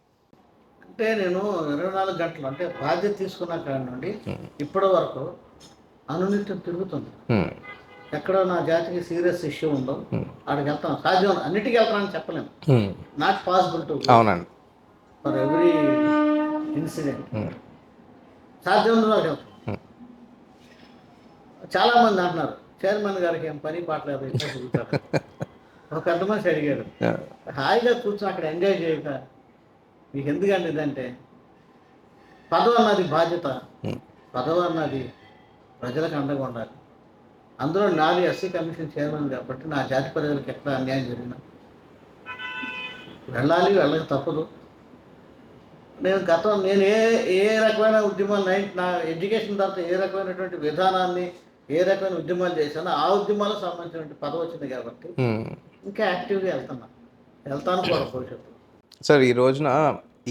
S2: అంటే నేను 24 గంటలు అంటే బాధ్యత తీసుకున్న కాడి నుండి ఇప్పటి వరకు అనునిత్యం తిరుగుతుంది. ఎక్కడ నా జాతికి సీరియస్ ఇష్యూ ఉందో అక్కడికి వెళ్తాను. సాధ్యం అన్నిటికీ వెళ్తానని చెప్పలేము. నాట్ పాసిబుల్ టు
S1: అవునండి.
S2: ఫర్ ఎవ్రీ ఇన్సిడెంట్ సాధ్యం ఉందో నాకు వెళ్తాను. చాలామంది అంటున్నారు చైర్మన్ గారికి ఏం పని పాటలేదు ఇంకా తిరుగుతారు. ఒక పెద్ద మనిషి అడిగాడు, హాయిగా కూర్చొని అక్కడ ఎంజాయ్ చేయక మీకు ఎందుకండి ఇదంటే, పదవి అన్నది బాధ్యత, పదవి అన్నది ప్రజలకు అండగా ఉండాలి. అందులో నాది ఎస్సీ కమిషన్ చైర్మన్ కాబట్టి నా జాతి ప్రజలకు ఎక్కడ అన్యాయం జరిగినా వెళ్ళక తప్పదు. నేను ఏ రకమైన ఉద్యమాలు నా ఎడ్యుకేషన్ తర్వాత ఏ రకమైనటువంటి విధానాన్ని ఏ రకమైన ఉద్యమాలు చేశానో ఆ ఉద్యమాలకు సంబంధించినటువంటి పదవి వచ్చింది కాబట్టి ఇంకా యాక్టివ్గా వెళ్తాను కూడా భవిష్యత్తు.
S1: సార్ ఈ రోజున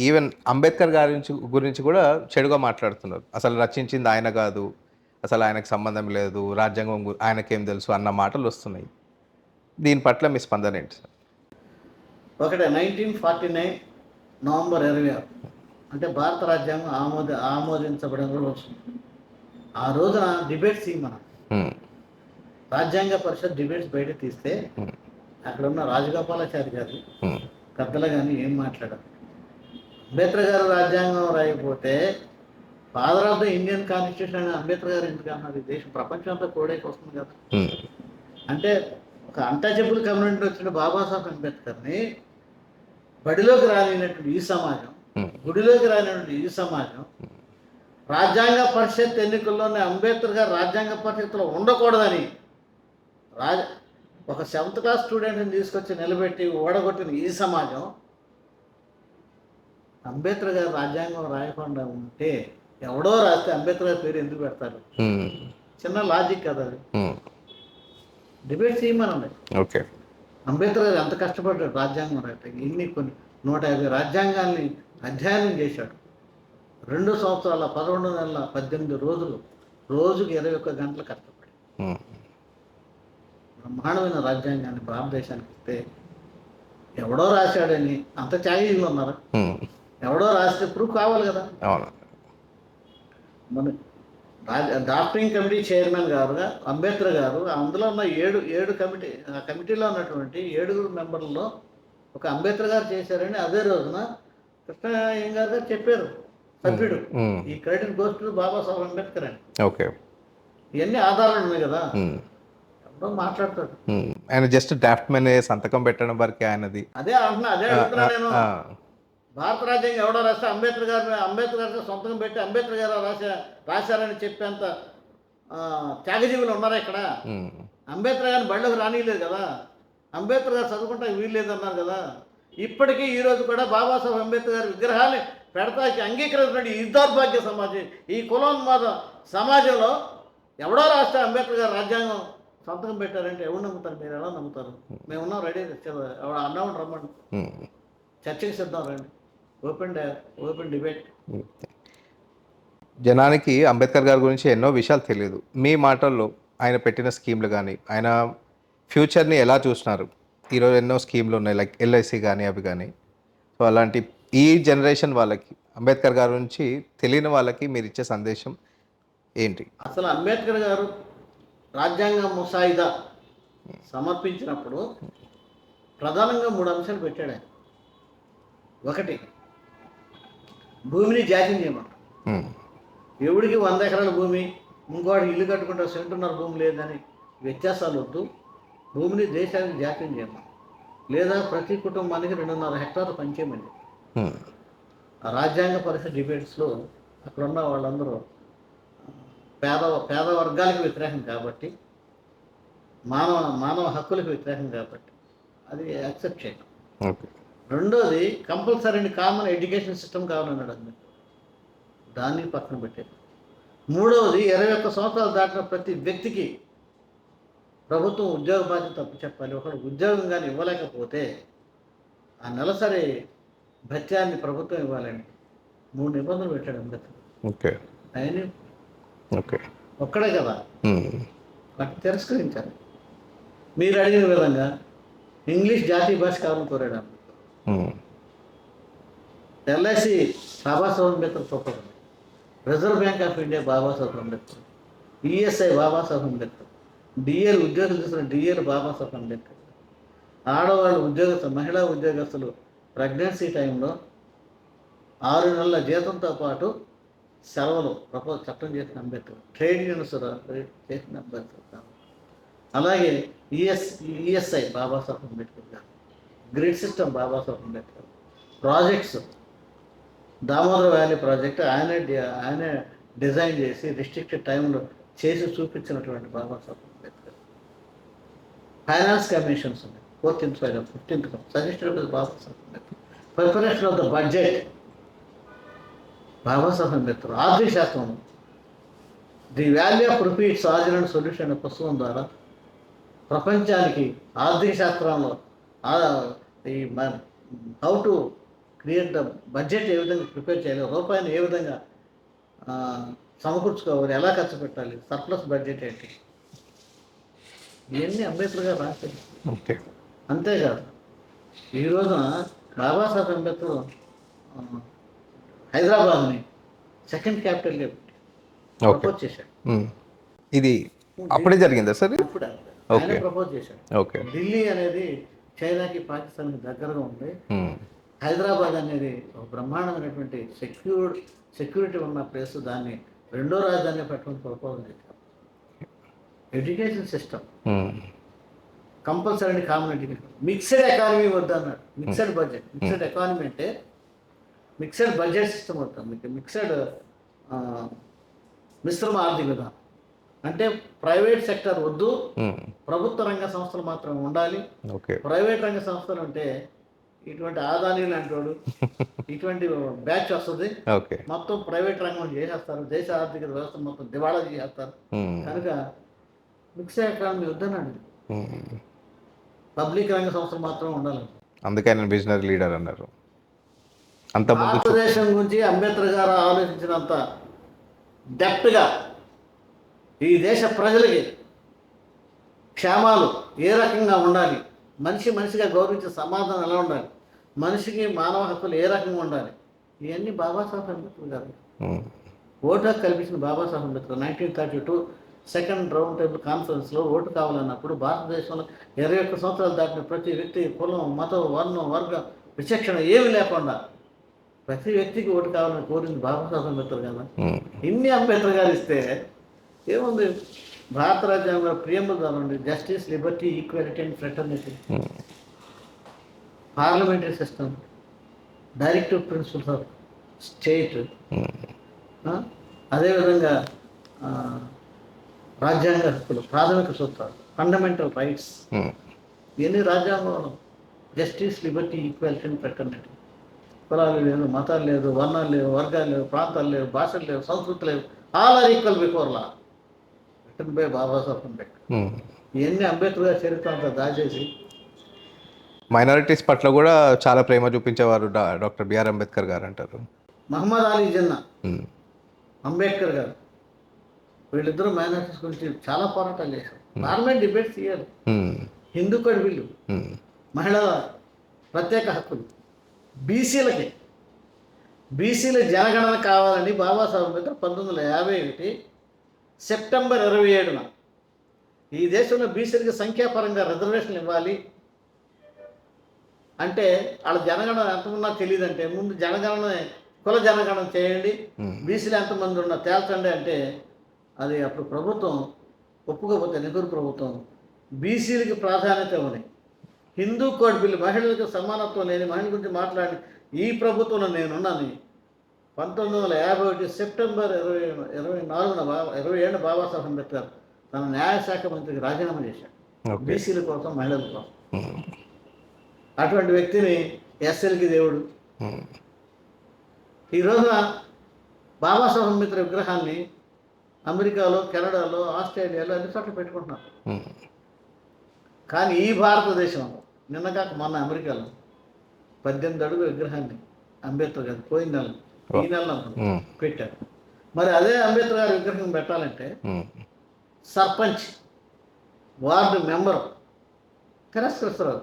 S1: ఈవెన్ అంబేద్కర్ గారి గురించి కూడా చెడుగా మాట్లాడుతున్నారు. అసలు రచించింది ఆయన కాదు, అసలు ఆయనకు సంబంధం లేదు, రాజ్యాంగం ఆయనకేం తెలుసు అన్న మాటలు వస్తున్నాయి. దీని పట్ల మీ స్పందన ఏంటి సార్?
S2: ఒకటే 1949 నవంబర్ 26 అంటే భారత రాజ్యాంగం ఆమోదించబడిన రోజు. ఆ రోజున డిబేట్స్ మనం రాజ్యాంగ పరిషత్ డిబేట్స్ బయట తీస్తే అక్కడ ఉన్న రాజగోపాలాచారి గారు పెద్దలు కానీ ఏం మాట్లాడారు. అంబేద్కర్ గారు రాజ్యాంగం రాయకపోతే father of the Indian constitution అని అంబేద్కర్ గారు ఎందుకు అన్నారు? ఈ దేశం ప్రపంచం అంతా కోడేకి వస్తుంది కదా. అంటే ఒక అన్టచబుల్ కమ్యూనిటీ వచ్చిన బాబాసాహెబ్ అంబేద్కర్ని బడిలోకి రానినటువంటి ఈ సమాజం, గుడిలోకి రానినటువంటి ఈ సమాజం రాజ్యాంగ పరిషత్ ఎన్నికల్లోనే అంబేద్కర్ గారు రాజ్యాంగ పరిషత్తులో ఉండకూడదని ఒక 7th క్లాస్ స్టూడెంట్ని తీసుకొచ్చి నిలబెట్టి ఓడగొట్టిన ఈ సమాజం అంబేద్కర్ గారు రాజ్యాంగం రాయకుండా ఉంటే ఎవడో రాస్తే అంబేద్కర్ గారి పేరు ఎందుకు పెడతారు? చిన్న లాజిక్ కదా అది. డిబేట్ చేయమనండి.
S1: ఓకే.
S2: అంబేద్కర్ గారు ఎంత కష్టపడ్డాడు రాజ్యాంగం రాయటానికి. కొన్ని 150 రాజ్యాంగాల్ని అధ్యయనం చేశాడు. 2 సంవత్సరాల 11 నెలల 18 రోజులు, రోజుకి 21 గంటలు కష్టపడి బ్రహ్మాండమైన రాజ్యాంగాన్ని భారతదేశానికి ఇస్తే ఎవడో రాశాడని అంత త్యాగీలు ఉన్నారా? ఎవడో రాస్తే ప్రూఫ్ కావాలి కదా. మన డ్రాఫ్టింగ్ కమిటీ చైర్మన్ గారుగా అంబేద్కర్ గారు అందులో ఉన్న ఏడు కమిటీలో ఉన్నటువంటి 7 మెంబర్లలో ఒక అంబేద్కర్ గారు చేశారని అదే రోజున కృష్ణయ్య గారు చెప్పారు సభ్యుడు. ఈ credit goes to Babasaheb Ambedkar అని.
S1: ఓకే.
S2: ఇవన్నీ ఆధారాలు ఉన్నాయి కదా. ఎవడో మాట్లాడతాడు.
S1: ఆయన జస్ట్ డ్రాఫ్ట్ మ్యాన్ సంతకం పెట్టడం వరకే ఆయనది.
S2: అదే అడుగుతున్నా నేను. భారత రాజ్యాంగం ఎవడో రాస్తే అంబేద్కర్ గారు సొంతం పెట్టి అంబేద్కర్ గారు రాశారని చెప్పేంత త్యాగజీవులు ఉన్నారా ఇక్కడ? అంబేద్కర్ గారిని బళ్ళకు రానియలేదు కదా. అంబేద్కర్ గారు చదువుకుంటా వీల్లేదు అన్నారు కదా. ఇప్పటికీ ఈరోజు కూడా బాబాసాహెబ్ అంబేద్కర్ గారి విగ్రహాన్ని పెడతాకి అంగీకరించినట్టు ఈ దౌర్భాగ్య సమాజం, ఈ కులోన్మాద సమాజంలో ఎవడో రాస్తే అంబేద్కర్ గారు రాజ్యాంగం సంతకం పెట్టారంటే ఎవరు నమ్ముతారు? మీరు ఎలా నమ్ముతారు? మేమున్నాం రెడీ, ఎవడ అన్నామని రమ్మండి, చర్చకి సిద్ధం రండి, ఓపెన్ డిబేట్.
S1: జనానికి అంబేద్కర్ గారి గురించి ఎన్నో విషయాలు తెలియదు. మీ మాటల్లో ఆయన పెట్టిన స్కీమ్లు కానీ, ఆయన ఫ్యూచర్ని ఎలా చూసినారు? ఈరోజు ఎన్నో స్కీమ్లు ఉన్నాయి, లైక్ ఎల్ఐసి కానీ అవి కానీ. సో అలాంటి ఈ జనరేషన్ వాళ్ళకి అంబేద్కర్ గారి గురించి తెలియని వాళ్ళకి మీరు ఇచ్చే సందేశం ఏంటి?
S2: అసలు అంబేద్కర్ గారు రాజ్యాంగ ముసాయిదా సమర్పించినప్పుడు ప్రధానంగా 3 అంశాలు పెట్టాడు ఆయన. ఒకటి, భూమిని జాతీయం చేయమంటారు. ఎవడికి 100 ఎకరాల భూమి, ఇంకోటి ఇల్లు కట్టుకుంటే సెంటున్నర భూమి లేదని వ్యత్యాసాలు వద్దు. భూమిని దేశానికి జాతీయం చేయమని, లేదా ప్రతి కుటుంబానికి 2.5 హెక్టార్లు పంచేయమని. ఆ రాజ్యాంగ పరిషత్ డిబేట్స్లో అక్కడ ఉన్న వాళ్ళందరూ పేద పేద వర్గాలకు వ్యతిరేకం కాబట్టి, మానవ మానవ హక్కులకు వ్యతిరేకం కాబట్టి అది యాక్సెప్ట్ చేయడం.
S1: ఓకే.
S2: రెండోది కంపల్సరీ కామన్ ఎడ్యుకేషన్ సిస్టమ్ కావాలన్నాడు అంబేద్కర్, దాన్ని పక్కన పెట్టారు. మూడవది 21 సంవత్సరాలు దాటిన ప్రతి వ్యక్తికి ప్రభుత్వం ఉద్యోగ బాధ్యత తప్పు చెప్పాలి. ఒకడు ఉద్యోగం కానీ ఇవ్వలేకపోతే ఆ నెలసరి భత్యాన్ని ప్రభుత్వం ఇవ్వాలండి. 3 నిబంధనలు పెట్టాడు అంబేద్కర్.
S1: ఓకే.
S2: ఆయన
S1: ఓకే.
S2: ఒక్కడే కదా, వాటిని తిరస్కరించాలి. మీరు అడిగిన విధంగా ఇంగ్లీష్ జాతీయ భాష కావాలని కోరాడు Ambedkar. LIC Babasaheb Ambedkar proposal, reserve bank of India Babasaheb Ambedkar, ESI Babasaheb Ambedkar, DL ఉద్యోగులు చేసిన డిఎల్ బాబాసాహెబ్ అంబేద్కర్, ఆడవాళ్ళు ఉద్యోగస్తులు మహిళా ఉద్యోగస్తులు ప్రెగ్నెన్సీ టైంలో 6 నెలల జీతంతో పాటు సెలవులు చట్టం చేసిన అంబేద్కర్, ట్రేడ్ యూనియన్స్ చేసిన అంబేద్కర్. అలాగే ఈఎస్ఐ బాబాసాహెబ్ అంబేద్కర్ గారు, grid system Babasaheb Ambedkar, projects Damodara valley project ఆయనే డిజైన్ చేసి రిస్ట్రిక్టెడ్ టైంలో చేసి చూపించినటువంటి బాబాసాహెబ్ అంబేద్కర్. ఫైనాన్స్ కమిషన్స్ ఉన్నాయి, 14th, 15th suggested Babasaheb Ambedkar. Preparation of the budget Babasaheb Ambedkar. ఆర్థిక శాస్త్రం, the value of rupee its origin and solution అనే పుస్తకం ద్వారా ప్రపంచానికి ఆర్థిక శాస్త్రంలో ఈ how to create the budget ఏ విధంగా ప్రిపేర్ చేయాలి, రూపాయిని ఏ విధంగా సమకూర్చుకోవాలి, ఎలా ఖర్చు పెట్టాలి, సర్ప్లస్ బడ్జెట్ ఏంటి, ఇవన్నీ అంబేద్కర్ గారు రాశారు.
S1: ఓకే.
S2: అంతేకాదు ఈ రోజున బాబాసాహెబ్ అంబేద్కర్ హైదరాబాద్ని సెకండ్ క్యాపిటల్గా ప్రపోజ్ చేశాడు.
S1: ఇది అప్పుడే జరిగిందా సార్?
S2: ఇప్పుడు ఆయన ప్రపోజ్ చేశాడు.
S1: ఓకే.
S2: ఢిల్లీ అనేది చైనాకి పాకిస్తాన్కి దగ్గరగా ఉంది, హైదరాబాద్ అనేది ఒక బ్రహ్మాండమైనటువంటి సెక్యూరిటీ ఉన్న ప్లేస్, దాన్ని 2వ రాజధానిగా పెట్టమని ప్రపోజల్ చేశారు. Education system compulsory common education, mixed economy వద్దన్నాడు. మిక్స్డ్ బడ్జెట్, మిక్స్డ్ ఎకానమీ అంటే మిక్స్డ్ బడ్జెట్ సిస్టమ్ వద్దాం, మీకు మిశ్రమ ఆర్థిక విధానం అంటే ప్రైవేట్ సెక్టర్ వద్దు, ప్రభుత్వ రంగ సంస్థలు మాత్రం ఉండాలి. ప్రైవేట్ రంగ సంస్థలు అంటే ఇటువంటి ఆదాని లాంటి వాడు ఇటువంటి బ్యాచ్ వస్తుంది, మొత్తం ప్రైవేట్ రంగం చేసేస్తారు, దేశ ఆర్థిక వ్యవస్థ మొత్తం దివాళా చేసేస్తారు. కనుక మిక్స్డ్ ఎకానమీ వద్దన్నాడు. పబ్లిక్ రంగ సంస్థలు మాత్రం ఉండాలి.
S1: అందుకే ఆయన బిజినెస్ లీడర్ అన్నారు.
S2: భారతదేశం గురించి అంబేద్కర్ గారు ఆలోచించినంత డెప్త్గా ఈ దేశ ప్రజలకి క్షేమాలు ఏ రకంగా ఉండాలి, మనిషిగా గౌరవించే సమాధానం ఎలా ఉండాలి, మనిషికి మానవ హక్కులు ఏ రకంగా ఉండాలి, ఇవన్నీ బాబాసాహెబ్ అంబేద్కర్ గారు. ఓటు హక్కు కల్పించిన Babasaheb Ambedkar 1932 second round table కాన్ఫరెన్స్లో ఓటు కావాలన్నప్పుడు భారతదేశంలో 21 సంవత్సరాలు దాటిన ప్రతి వ్యక్తి కులం, మతం, వర్ణం, వర్గం విచక్షణ ఏమి లేకుండా ప్రతి వ్యక్తికి ఓటు కావాలని కోరింది బాబాసాహెబ్ అంబేద్కర్ కదా. ఇన్ని అంబేద్కర్ గారు ఇస్తే ఏముంది, భారత రాజ్యాంగంలో ప్రియంబుల్ కావాలండి, justice, liberty, equality and fraternity, parliamentary system, directive principles of state, అదేవిధంగా రాజ్యాంగ హక్కులు, ప్రాథమిక సూత్రాలు, ఫండమెంటల్ రైట్స్, ఇవన్నీ రాజ్యాంగంలో justice, liberty, equality and fraternity. కులాలు లేదు, మతాలు లేదు, వర్ణాలు లేవు, వర్గాలు లేవు, ప్రాంతాలు లేవు, భాషలు లేవు, సంస్కృతి లేవు, all are equal before law, written by Babasaheb Ambedkar. ఇవన్నీ అంబేద్కర్ గారి చరిత్ర అంతా దాచేసి
S1: మైనారిటీస్ పట్ల కూడా చాలా ప్రేమ చూపించేవారు డాక్టర్ బిఆర్ అంబేద్కర్ గారు అంటారు.
S2: మహమ్మద్ అలీ జిన్నా, అంబేద్కర్ గారు, వీళ్ళిద్దరూ మైనారిటీస్ గురించి చాలా పోరాటాలు చేశారు. పార్లమెంట్ డిబేట్స్ చేయాలి, హిందూ కోడ్ బిల్లు, మహిళల ప్రత్యేక హక్కులు, బీసీల జనగణన కావాలని బాబాసాహెబ్ అంబేద్కర్ 1951 సెప్టెంబర్ 27న ఈ దేశంలో బీసీలకి సంఖ్యాపరంగా రిజర్వేషన్లు ఇవ్వాలి అంటే, వాళ్ళ జనగణన ఎంతమంది తెలియదంటే ముందు కుల జనగణన చేయండి, బీసీలు ఎంతమంది ఉన్నా తేల్చండి అంటే, అది అప్పుడు ప్రభుత్వం ఒప్పుకోకపోతే, నెహ్రూ ప్రభుత్వం బీసీలకి ప్రాధాన్యత ఇవ్వని, హిందూ కోడ్ బిల్లు, మహిళలకు సమానత్వం లేని, మహిళల గురించి మాట్లాడి ఈ ప్రభుత్వంలో నేనున్నాను 1951 సెప్టెంబర్ 27 బాబాసాహెబ్ అంబేద్కర్ తన న్యాయశాఖ మంత్రికి రాజీనామా చేశాడు,
S1: ఓకే.
S2: బీసీల కోసం, మహిళల కోసం. అటువంటి వ్యక్తిని ఎస్ఎల్కి దేవుడు. ఈ రోజున బాబాసాహెబ్ అంబేద్కర్ విగ్రహాన్ని అమెరికాలో, కెనడాలో, ఆస్ట్రేలియాలో అన్ని చోట్ల పెట్టుకుంటున్నారు. కానీ ఈ భారతదేశంలో నిన్నగాక మొన్న అమెరికాలో 18 అడుగుల విగ్రహాన్ని అంబేద్కర్ గారు పోయిన నెల, ఈ నెల పెట్టారు. మరి అదే అంబేద్కర్ గారి విగ్రహం పెట్టాలంటే సర్పంచ్, వార్డు మెంబర్ తిరస్కరిస్తారు.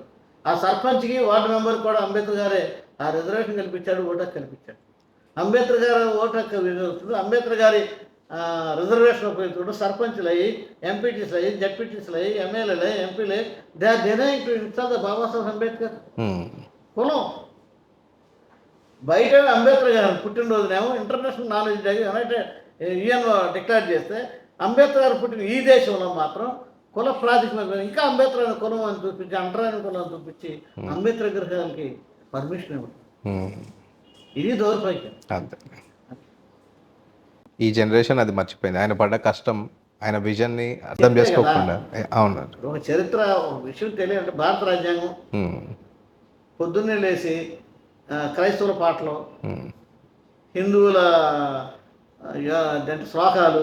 S2: ఆ సర్పంచ్కి, వార్డు మెంబర్కి కూడా అంబేద్కర్ గారే ఆ రిజర్వేషన్ కల్పించాడు, ఓటు హక్కు కల్పించాడు. అంబేద్కర్ గారు ఓటు హక్కు వినియోగిస్తుడు, అంబేద్కర్ గారి రిజర్వేషన్ ఉపయోగిస్తుడు. సర్పంచ్లు అయ్యి, ఎంపీటీసీలు అయ్యి, జడ్పీటీసీలు అయ్యి, ఎమ్మెల్యేలు అయ్యి, ఎంపీలు అయ్యి, they are denying to install the Babasaheb Ambedkar. కులం బయట అంబేద్కర్ గారు పుట్టినరోజునేమో international knowledge day UN declare చేస్తే, అంబేద్కర్ గారు పుట్టిన ఈ దేశంలో మాత్రం కుల ప్రాతిపదికన ఇంకా అంబేద్కర్ అనే కులం అని చూపించి, అంటరాని కులం అని చూపించి అంబేద్కర్ విగ్రహాలకి పర్మిషన్ ఇవ్వదు. ఇది దౌర్భాగ్యం.
S1: అంతే. ఈ జనరేషన్ అది మర్చిపోయింది. ఆయన పడ్డ కష్టం, ఆయన విజన్ని అర్థం చేసుకోకుండా. అవును.
S2: ఒక చరిత్ర, ఒక విషయం తెలియాలంటే భారత రాజ్యాంగం పొద్దున్నే లేచి క్రైస్తవుల పాటలు, హిందువుల శ్లోకాలు,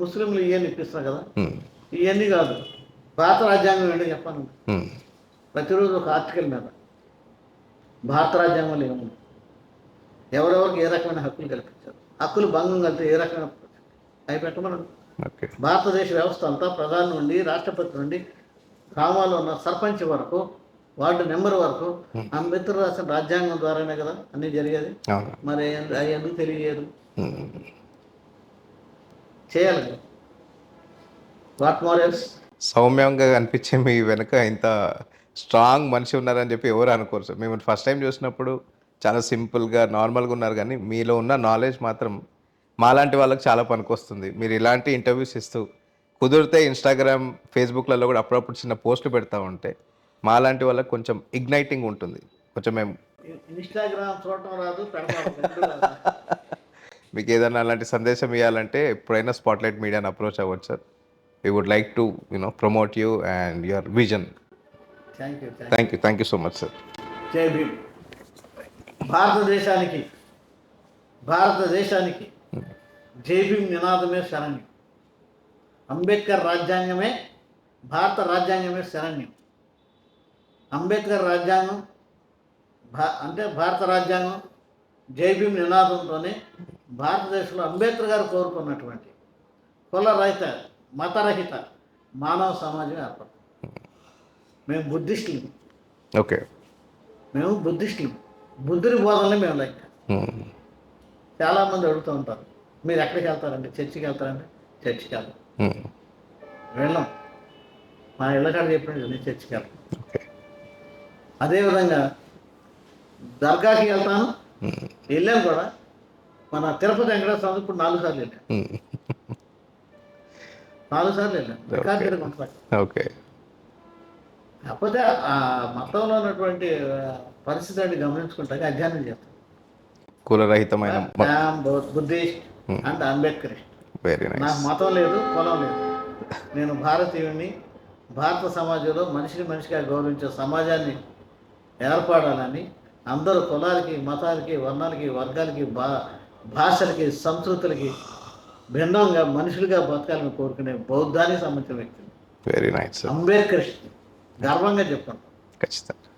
S2: ముస్లింలు ఇవన్నీ ఇప్పిస్తున్నారు కదా, ఇవన్నీ కాదు. భారత రాజ్యాంగం ఏంటో చెప్పాను. ప్రతిరోజు ఒక ఆర్టికల్ మీద భారత రాజ్యాంగంలో ఏముంది, ఎవరెవరికి ఏ రకమైన హక్కులు కల్పించారు, హక్కులు భంగం కలిపితే ఏ రకమైన అవి పెట్టమన్నాడు. భారతదేశ వ్యవస్థ అంతా ప్రధాని నుండి, రాష్ట్రపతి నుండి, గ్రామాల్లో ఉన్న సర్పంచ్ వరకు, వార్డు నెంబర్ వరకు అంబేద్కర్ రాసిన రాజ్యాంగం ద్వారానే కదా అన్నీ జరిగేది. మరి అవి ఎందుకు తెలియజేయదు? చేయాలి కదా. What more else?
S1: సౌమ్యంగా కనిపించే మీ వెనక ఇంత స్ట్రాంగ్ మనిషి ఉన్నారని చెప్పి ఎవరు అనుకోరు సార్. మేము ఫస్ట్ టైం చూసినప్పుడు చాలా సింపుల్గా, నార్మల్గా ఉన్నారు, కానీ మీలో ఉన్న నాలెడ్జ్ మాత్రం మాలాంటి వాళ్ళకి చాలా పనికొస్తుంది. మీరు ఇలాంటి ఇంటర్వ్యూస్ ఇస్తూ, కుదిరితే ఇన్స్టాగ్రామ్, ఫేస్బుక్లలో కూడా అప్పుడప్పుడు చిన్న పోస్టులు పెడతా ఉంటే మాలాంటి వాళ్ళకి కొంచెం ఇగ్నైటింగ్ ఉంటుంది. కొంచెం మేము
S2: ఇన్స్టాగ్రామ్ చూడటం రాదు,
S1: మీకు ఏదైనా అలాంటి సందేశం ఇవ్వాలంటే ఎప్పుడైనా స్పాట్లైట్ మీడియాని అప్రోచ్ అవ్వచ్చు sir. We would like to promote you and your vision. Thank you so much sir.
S2: Jai Bhim. భారతదేశానికి జై భీమ్ నినాదమే శరణ్యం. అంబేద్కర్ రాజ్యాంగమే, భారత రాజ్యాంగమే శరణ్యం. అంబేద్కర్ రాజ్యాంగం అంటే భారత రాజ్యాంగం జై భీమ్ నినాదంతోనే భారతదేశంలో అంబేద్కర్ గారు కోరుకున్నటువంటి కులరహిత, మతరహిత మానవ సమాజం ఏర్పడుతుంది. మేము బుద్ధిస్టులు.
S1: ఓకే.
S2: మేము బుద్ధిస్టులు. బుద్ధుని బోధనలే మేము లైక్. చాలామంది అడుగుతూ ఉంటారు, మీరు ఎక్కడికి వెళ్తారండి? చర్చికి వెళ్తారండి? చర్చికి వెళ్తాం. వెళ్ళాం. మా ఇళ్ళకాడ చెప్పినట్టు నేను చర్చికి వెళ్తాను. అదేవిధంగా దర్గాకి వెళ్తాను, వెళ్ళాను కూడా. మన తిరుపతి వెంకటేశ్వర స్వామి ఇప్పుడు 4 సార్లు వెళ్ళాను. 4 సార్లు వెళ్ళాను.
S1: ఓకే.
S2: కాకపోతే ఆ మతంలో ఉన్నటువంటి పరిస్థితిని గమనించుకుంటాక అధ్యయనం చేస్తాను.
S1: కులరహితమైన
S2: Buddhist and Ambedkarite.
S1: Very nice.
S2: నాకు మతం లేదు, కులం లేదు. నేను భారతీయుడిని. భారత సమాజంలో మనిషిగా గౌరవించే సమాజాన్ని ఏర్పడాలని, అందరూ కులాలకి, మతాలకి, వర్ణాలకి, వర్గాలకి, భాషలకి, సంస్కృతులకి భిన్నంగా మనుషులుగా బతకాలని కోరుకునే బౌద్ధానికి సంబంధించిన వ్యక్తి.
S1: Very nice.
S2: అంబేద్కరిస్ట్. గర్వంగా చెప్పాను.
S1: ఖచ్చితంగా.